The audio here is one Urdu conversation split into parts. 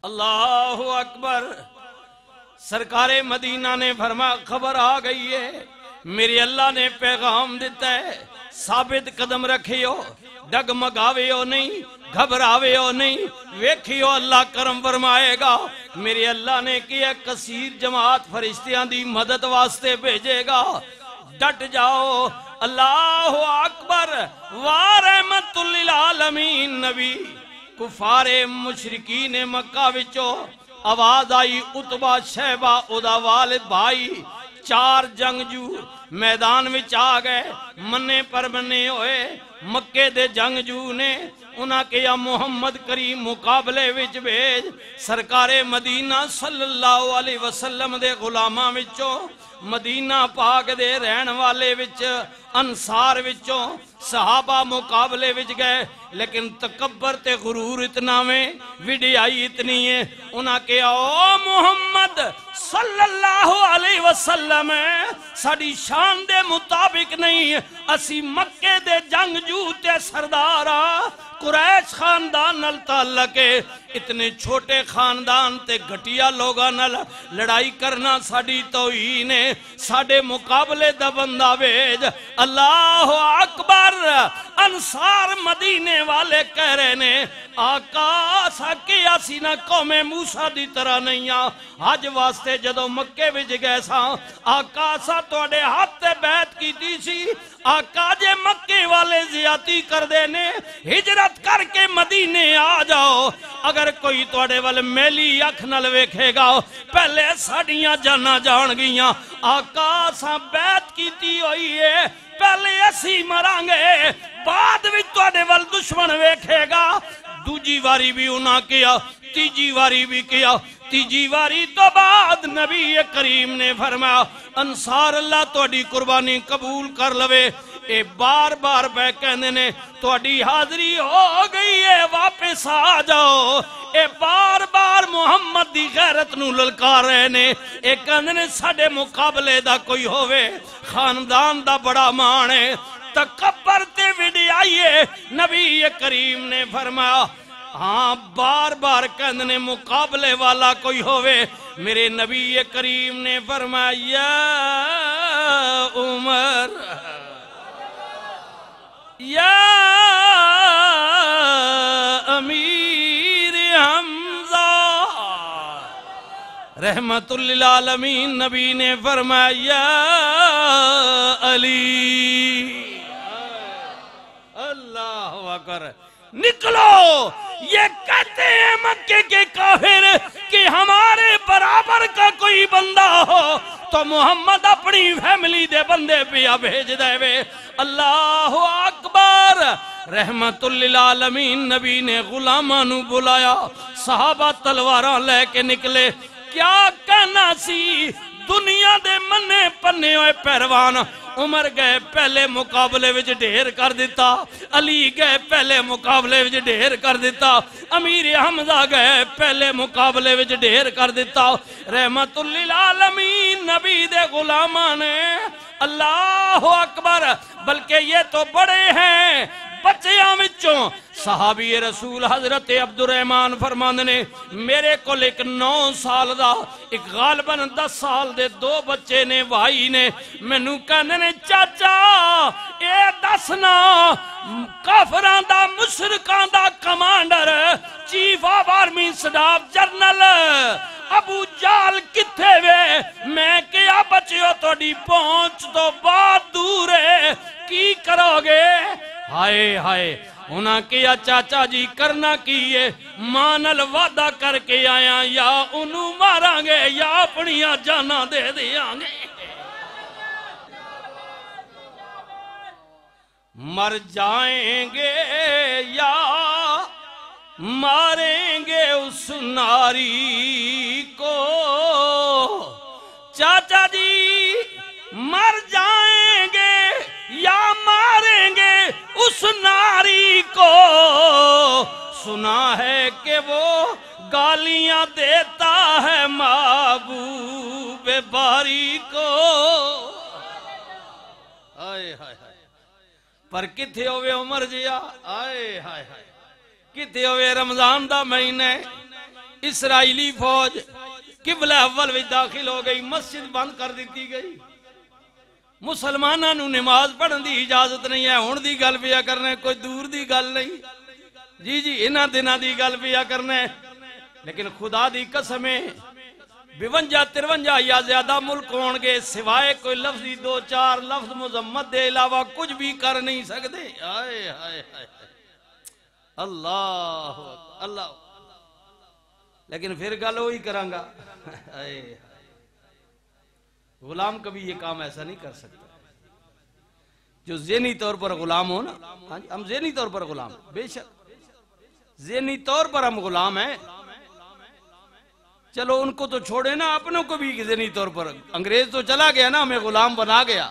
اللہ اکبر۔ سرکار مدینہ نے فرمایا خبر آ گئی ہے، میرے اللہ نے پیغام دیتا ہے، ثابت قدم رکھیو، ڈگمگاویو نہیں، گھبراویو نہیں، ویکھیو اللہ کرم فرمائے گا۔ میرے اللہ نے کیا کثیر جماعت فرشتیاں دی مدد واسطے بھیجے گا، ڈٹ جاؤ۔ اللہ اکبر۔ وارحمت للعالمین نبی کفار مشرکین مکہ وچو آواز آئی، عتبہ شیبہ ادا والد بھائی 4 جنگجو میدان وچ آ گئے، منے پر منے ہوئے۔ مکے دے جنگجو نے انہاں کیا محمد کریم مقابلے وچ بھیج۔ سرکار مدینہ صلی اللہ علیہ وسلم دے غلاماں وچوں، مدینہ پاک دے رہن والے وچ، انصار وچوں صحابہ مقابلے وچ گئے، لیکن تکبر تے غرور اتنا میں، وڈیائی اتنی ہے۔ انہاں کہا او محمد صلی اللہ علیہ وسلم ساڑی شان دے مطابق نہیں، اسی مکے دے جنگجو تے سردارا قریش خاندان نال تعلق ہے، اتنے چھوٹے خاندان تے گھٹیا لوگاں نال لڑائی کرنا ساڑی توہین ہے، ساڑے مقابلے دا بندہ بھیج۔ اللہ اکبر۔ انصار مدینے والے کہہ رہے نے آقا ساکے آسی نہ قوم موسیٰ دی طرح نہیں آ، حج واسطے جدو مکے وچ گئے سا آقا سا توڑے ہاتھ تے بیعت کی دی سی، آقا جے مکے والے زیادتی کر دینے ہجرت کر کے مدینے آ جاؤ، اگر کوئی توڑے والے میلی اکھ نل ویکھے گا پہلے ساڑیاں جانا جان گیاں، آقا سا بیعت کی دی ہوئی ہے، پہلے اسی مرانگے بعد بھی توڑے وال دشمن ویکھے گا۔ دوجی واری بھی انہاں کیا، تیجی واری بھی کیا، تیجی واری تو بعد نبی کریم نے فرمایا انصار اللہ توڑی قربانی قبول کر لوے۔ اے بار بار بے کہنے نے توڑی حاضری ہو گئی ہے واپس آ جاؤ۔ اے بار بار محمد دی غیرت نو للکار رہے نے، اے کہنے نے ساڑے مقابلے دا کوئی ہوئے، خاندان دا بڑا مان ہے، تکبر تے وڈی آئیے۔ نبی کریم نے فرمایا ہاں بار بار کہنے مقابلے والا کوئی ہوئے، میرے نبی کریم نے فرمایا یا عمر یا امیر حمزہ، رحمت للعالمین نبی نے فرمایا یا علی۔ اللہ اکبر۔ نکلو، یہ کہتے ہیں مکے کے کافر کہ ہمارے برابر کا کوئی بندہ ہو تو محمد اپنی فیملی دے بندے پہ بھیج دے وے۔ اللہ اکبر۔ رحمت للعالمین نبی نے غلامانو بلایا، صحابہ تلواراں لے کے نکلے، کیا کہنا سی؟ دنیا دے منے پنے ہوئے پیروان، عمر گئے پہلے مقابلے وچ ڈھیر کر دیتا، علی گئے پہلے مقابلے وچ ڈھیر کر دیتا، امیر حمزہ گئے پہلے مقابلے وچ ڈھیر کر دیتا۔ رحمت للعالمین نبی دے غلامان نے اللہ اکبر، بلکہ یہ تو بڑے ہیں بچیاں وچوں۔ صحابی رسول حضرت عبدالرحمن فرماندے نے میرے کو ایک 9 سال دا، ایک غالباً 10 سال دے 2 بچے نے بھائی نے، میں نو کہنے نے چاچا اے دسنا کافران دا مشرکان دا commander chief of army staff general Abu Jahl کتھے وے؟ میں کیا بچیو توڑی پہنچ تو بات دور ہے، کی کرو گے؟ ہائے ہائے، انہاں کیا چاچا جی کرنا کیے، مانل وعدہ کر کے آیا، یا انہوں ماراں گے یا اپنیاں جانا دے دیاں گے۔ مر جائیں گے یا ماریں گے اس ناری کو، چاچا جی مر جائیں گے یا ماریں گے اس ناری کو، سنا ہے کہ وہ گالیاں دیتا ہے محبوب باری کو۔ آئے ہائے ہائے، پر کتھے ہوئے عمر جیا، آئے ہائے ہائے، کتھے ہوئے رمضان دا مہینے، اسرائیلی فوج قبلہ اول وچ داخل ہو گئی، مسجد بند کر دیتی گئی، مسلمانوں نو نماز پڑھن دی اجازت نہیں ہے۔ ہن دی گل پیا کرنے، کوئی دور دی گل نہیں، جی انہاں دناں دی گل پیا کرنے۔ لیکن خدا دی قسم ہے 52-53 یا زیادہ ملک ہون گے، سوائے کوئی لفظی 2-4 لفظ مذمت دے علاوہ کچھ بھی کر نہیں سکتے۔ آئے آئے آئے اللہ اللہ، لیکن پھر گل وہی کراں گا، غلام کبھی یہ کام ایسا نہیں کر سکتا جو ذہنی طور پر غلام ہو نا۔ ہم ذہنی طور پر غلام، بے شک ذہنی طور پر ہم غلام ہیں، چلو ان کو تو چھوڑے نا، اپنوں کو بھی ذہنی طور پر۔ انگریز تو چلا گیا نا، ہمیں غلام بنا گیا،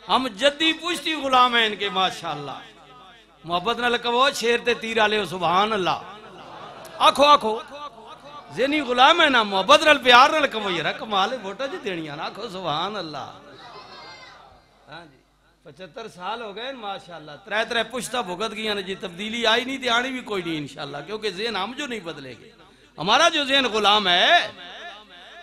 ہم جدی پوچھتی غلام ہیں ان کے، ماشاءاللہ۔ محبت نہ لکھو شیر تے تیر آلے ہو، سبحان اللہ، آکھو آکھو ذہنی غلام ہے نا، محبت نہ پیار نہ لکھو، یہ رکھ مالے ووٹا جی دینیاں نا، آکھو سبحان اللہ۔ ہاں جی 75 سال ہو گئے ماشاءاللہ، 3 پشتہ بھگت گیا نا جی، تبدیلی آئی نہیں تھی، آنی بھی کوئی نہیں انشاءاللہ، کیونکہ ذہن ہم جو نہیں بدلے گے، ہمارا جو ذہن غلام ہے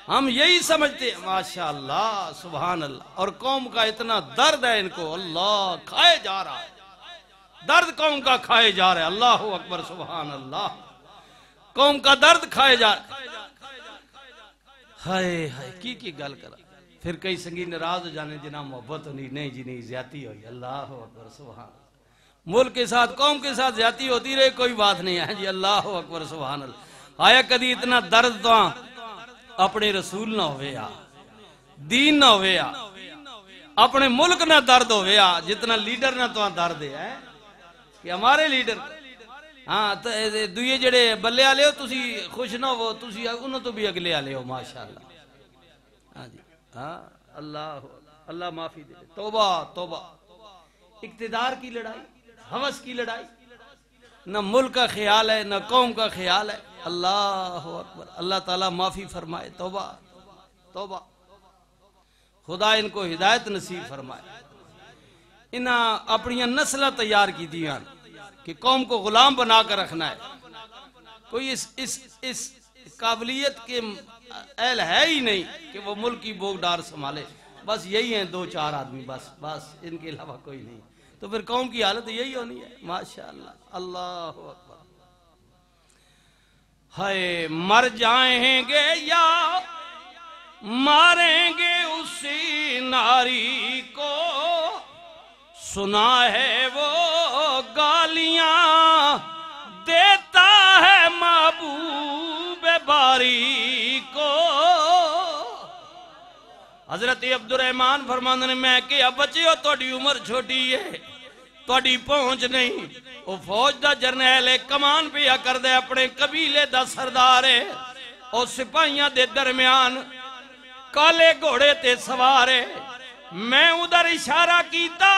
ہم یہی سمجھتے ہیں، ماشاءاللہ سبحان اللہ۔ اور قوم کا اتنا درد ہے ان کو، اللہ کھائے جا رہا ہے، درد قوم کا کھائے جا رہا ہے، اللہ اکبر سبحان اللہ، قوم کا درد کھائے جا رہا ہے۔ ہائے ہائے کی گل کرا، پھر کئی سنگی ناراض ہو جانے جنہاں محبت ہونی، نہیں جی نہیں زیادتی ہوئی، اللہ اکبر سبحان اللہ۔ ملک کے ساتھ قوم کے ساتھ زیادتی ہوتی رہے کوئی بات نہیں ہے جی، اللہ اکبر سبحان اللہ۔ آیا کدی اتنا درد تو اپنے رسول نہ ہویا، دین نہ ہویا، اپنے ملک نہ درد ہویا جتنا لیڈر نہ تو درد ہے کہ ہمارے لیڈر۔ ہاں دوئے جڑے بلے آلے ہو تسی خوش نہ ہو، تسی انہوں تو بھی اگلے آلے ہو ماشاءاللہ۔ ہاں جی ہاں اللہ معافی دے، توبہ توبہ۔ اقتدار کی لڑائی، ہوس کی لڑائی، نہ ملک کا خیال ہے نہ قوم کا خیال ہے، اللہ اکبر۔ اللہ تعالیٰ معافی فرمائے، توبہ توبہ، خدا ان کو ہدایت نصیب فرمائے۔ انہاں اپنی نسلیں تیار کی دیاں کہ قوم کو غلام بنا کر رکھنا ہے، کوئی اس قابلیت کے اہل ہے ہی نہیں کہ وہ ملک کی بوگ ڈار سنبھالے، بس یہی ہیں 2-4 آدمی، بس ان کے علاوہ کوئی نہیں، تو پھر قوم کی حالت یہی ہونی ہے ماشاءاللہ، اللہ اکبر۔ ہائے مر جائیں گے یا ماریں گے اسی ناری کو، سنا ہے وہ گالیاں دیتا ہے محبوب باری کو۔ حضرت عبد الرحمن فرماندے نے میں کہ بچے ہو تہاڈی عمر چھوٹی ہے، تہاڈی پہنچ نہیں، وہ فوج دا جرنیل ہے، کمان پیا کردے، اپنے قبیلے دا سردار ہے، اور سپاہیاں دے درمیان کالے گھوڑے تے سوار ہے۔ میں ادھر اشارہ کیتا،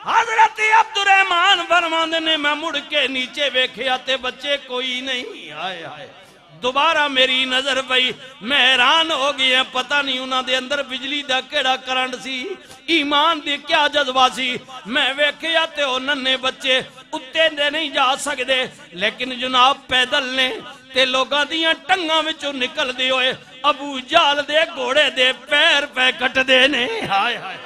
حضرت عبد الرحمن فرماندے نے میں مڑ کے نیچے ویکھیا تے بچے کوئی نہیں، آئے آئے دوبارہ میری نظر پئی، میں حیران ہو گیا، پتہ نہیں انہاں دے اندر بجلی دا کیڑا کرنٹ سی، ایمان دی کیا جذبہ سی۔ میں ویکھیا تے او ننے بچے اتے دے نہیں جا سکدے، لیکن جناب پیدل نے تے لوگاں دیاں ٹنگاں وچوں نکل دے ہوئے ابو جال دے گھوڑے دے پیر پہ کٹ دے نے، ہائے ہائے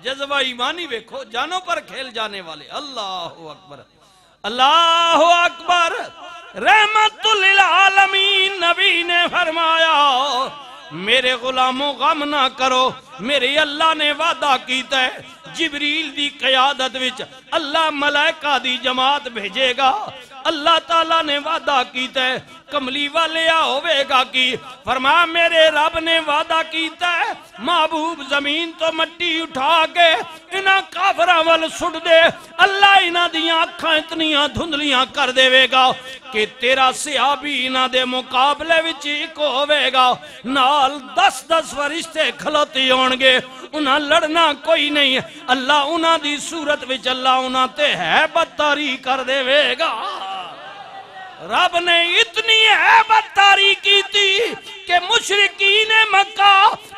جذبہ ایمانی ویکھو، جانوں پر کھیل جانے والے، اللہ اکبر اللہ اکبر۔ رحمت للعالمین نبی نے فرمایا میرے غلاموں غم نہ کرو، میرے اللہ نے وعدہ کیتا ہے جبریل دی قیادت وچ اللہ ملائکہ دی جماعت بھیجے گا، اللہ تعالیٰ نے وعدہ کیتا ہے کملی والیا ہوئے گا کی، فرمایا میرے رب نے وعدہ کیتا ہے محبوب زمین تو مٹی اٹھا کے انہاں کافراں وال سٹ دے، اللہ انہاں دیاں اکھاں اتنیاں دھندلیاں کر دے گا کہ تیرا صحابی انہاں دے مقابلے وچ ایک ہوئے گا، نال 10 فرشتے کھلوتے ہونگے، انہاں لڑنا کوئی نہیں، اللہ انہاں دی صورت وچ اللہ انہاں تے ہیبت طاری کر دے گا۔ رب نے اتنی ہیبت طاری کی تھی کہ مشرکین مکہ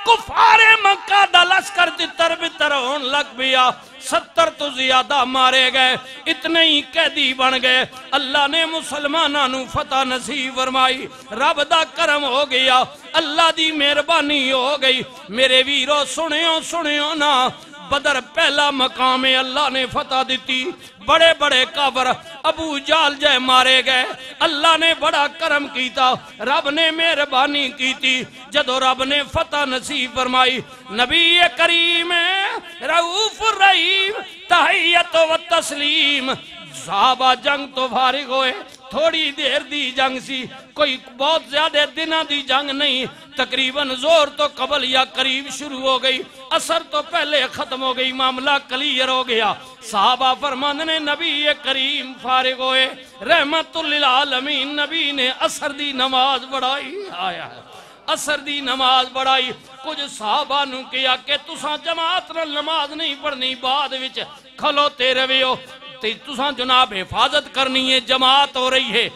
کفار مکہ دا لشکر تتر بتر ہون لگ پیا 70 تو زیادہ مارے گئے اتنے ہی قیدی بن گئے اللہ نے مسلمانوں نو فتح نصیب فرمائی رب دا کرم ہو گیا اللہ دی مہربانی ہو گئی میرے ویرو سنیو نا بدر پہلا مقام اللہ نے فتح دیتی بڑے بڑے کافر ابو جال جائے مارے گئے اللہ نے بڑا کرم کیتا رب نے مہربانی کیتی جدو رب نے فتح نصیب فرمائی نبی کریم رؤوف الرحیم تحیت و تسلیم صحابہ جنگ تو فارغ ہوئے تھوڑی دیر دی جنگ سی کوئی بہت زیادہ دنہ دی جنگ نہیں تقریباً زور تو قبل یا قریب شروع ہو گئی اثر تو پہلے ختم ہو گئی معاملہ کلیر ہو گیا صحابہ فرماند نے نبی کریم فارغ ہوئے رحمت للعالمین نبی نے اثر دی نماز پڑھائی آیا ہے اثر دی نماز پڑھائی کچھ صحابہ نو کیا کہ تساں جماعت نال نماز نہیں پڑھنی بعد وچ کھلوتے رویو تساں جناب حفاظت کرنی ہے جماعت ہو رہی ہے